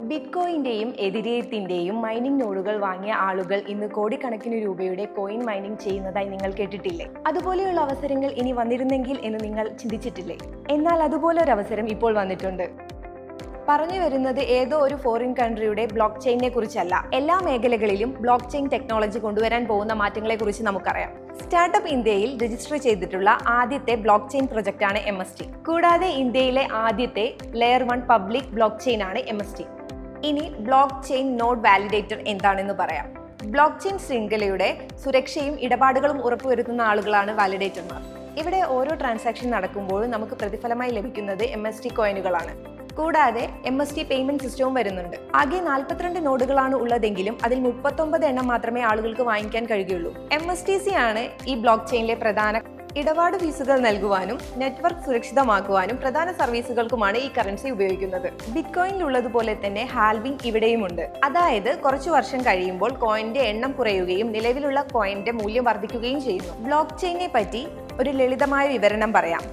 ബിറ്റ്കോയിന്റെയും എതിരേയത്തിന്റെയും mining നോഡുകൾ വാങ്ങിയ ആളുകൾ ഇന്ന് കോടിക്കണക്കിന് രൂപയുടെ കോയിൻ മൈനിങ് ചെയ്യുന്നതായി നിങ്ങൾ കേട്ടിട്ടില്ലേ? അതുപോലെയുള്ള അവസരങ്ങൾ ഇനി വന്നിരുന്നെങ്കിൽ എന്ന് നിങ്ങൾ ചിന്തിച്ചിട്ടില്ലേ? എന്നാൽ അതുപോലൊരു അവസരം ഇപ്പോൾ വന്നിട്ടുണ്ട്. പറഞ്ഞു വരുന്നത് ഏതോ ഒരു ഫോറിൻ കൺട്രിയുടെ ബ്ലോക്ക് ചെയിനെ കുറിച്ചല്ല. എല്ലാ മേഖലകളിലും ബ്ലോക്ക് ചെയിൻ ടെക്നോളജി കൊണ്ടുവരാൻ പോകുന്ന മാറ്റങ്ങളെ കുറിച്ച് നമുക്കറിയാം. സ്റ്റാർട്ടപ്പ് ഇന്ത്യയിൽ രജിസ്റ്റർ ചെയ്തിട്ടുള്ള ആദ്യത്തെ ബ്ലോക്ക് ചെയിൻ പ്രൊജക്റ്റാണ് MST. കൂടാതെ ഇന്ത്യയിലെ ആദ്യത്തെ ലെയർ 1 പബ്ലിക് ബ്ലോക്ക് ചെയിൻ ആണ് MST. ഇനി ബ്ലോക്ക് ചെയിൻ നോഡ് വാലിഡേറ്റർ എന്താണെന്ന് പറയാം. ബ്ലോക്ക് ചെയിൻ ശൃംഖലയുടെ സുരക്ഷയും ഇടപാടുകളും ഉറപ്പുവരുത്തുന്ന ആളുകളാണ് വാലിഡേറ്റർമാർ. ഇവിടെ ഓരോ ട്രാൻസാക്ഷൻ നടക്കുമ്പോഴും നമുക്ക് പ്രതിഫലമായി ലഭിക്കുന്നത് MST കോയിനുകളാണ്. കൂടാതെ MST പേയ്മെന്റ് സിസ്റ്റവും വരുന്നുണ്ട്. ആകെ 42 നോഡുകളാണ് ഉള്ളതെങ്കിലും അതിൽ 39 എണ്ണം മാത്രമേ ആളുകൾക്ക് വാങ്ങിക്കാൻ കഴിയുകയുള്ളൂ. MSTC ആണ് ഈ ബ്ലോക്ക് ചെയിനിലെ പ്രധാന ഇടപാട് ഫീസുകൾ നൽകുവാനും നെറ്റ്വർക്ക് സുരക്ഷിതമാക്കുവാനും പ്രധാന സർവീസുകൾക്കുമാണ് ഈ കറൻസി ഉപയോഗിക്കുന്നത്. ബിറ്റ്കോയിനിലുള്ളതുപോലെ തന്നെ ഹാൽവിംഗ് ഇവിടെയുമുണ്ട്. അതായത് കുറച്ചു വർഷം കഴിയുമ്പോൾ കോയിന്റെ എണ്ണം കുറയുകയും നിലവിലുള്ള കോയിന്റെ മൂല്യം വർദ്ധിക്കുകയും ചെയ്യുന്നു. ബ്ലോക്ക് ചെയിനെ പറ്റി ഒരു ലളിതമായ വിവരണം പറയാം.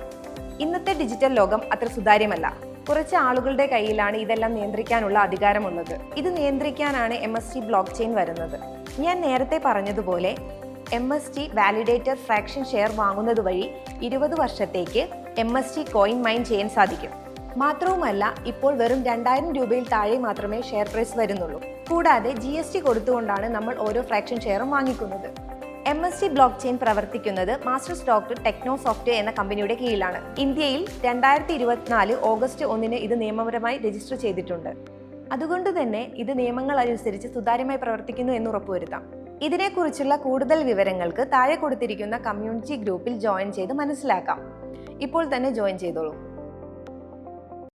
ഇന്നത്തെ ഡിജിറ്റൽ ലോകം അത്ര സുതാര്യമല്ല. കുറച്ച് ആളുകളുടെ കയ്യിലാണ് ഇതെല്ലാം നിയന്ത്രിക്കാനുള്ള അധികാരമുള്ളത്. ഇത് നിയന്ത്രിക്കാനാണ് MST ബ്ലോക്ക് ചെയിൻ വരുന്നത്. ഞാൻ നേരത്തെ പറഞ്ഞതുപോലെ MST വാലിഡേറ്റർ ഫ്രാക്ഷൻ ഷെയർ വാങ്ങുന്നത് വഴി 20 വർഷത്തേക്ക് MST കോയിൻ മൈൻ ചെയ്യാൻ സാധിക്കും. മാത്രവുമല്ല, ഇപ്പോൾ വെറും 2000 രൂപയിൽ താഴെ മാത്രമേ ഷെയർ പ്രൈസ് വരുന്നുള്ളൂ. കൂടാതെ GST കൊടുത്തുകൊണ്ടാണ് നമ്മൾ ഓരോ ഫ്രാക്ഷൻ ഷെയറും വാങ്ങിക്കുന്നത്. MST ബ്ലോക്ക് ചെയിൻ പ്രവർത്തിക്കുന്നത് മാസ്റ്റർ സ്റ്റോക്ക് ടെക്നോ സോഫ്റ്റ്വെയർ എന്ന കമ്പനിയുടെ കീഴിലാണ്. ഇന്ത്യയിൽ 2024 ഓഗസ്റ്റ് 1 ഇത് നിയമപരമായി രജിസ്റ്റർ ചെയ്തിട്ടുണ്ട്. അതുകൊണ്ട് തന്നെ ഇത് നിയമങ്ങൾ അനുസരിച്ച് സുതാര്യമായി പ്രവർത്തിക്കുന്നു എന്ന് ഉറപ്പുവരുത്താം. ഇതിനെക്കുറിച്ചുള്ള കൂടുതൽ വിവരങ്ങൾക്ക് താഴെ കൊടുത്തിരിക്കുന്ന കമ്മ്യൂണിറ്റി ഗ്രൂപ്പിൽ ജോയിൻ ചെയ്ത് മനസ്സിലാക്കാം. ഇപ്പോൾ തന്നെ ജോയിൻ ചെയ്തോളൂ.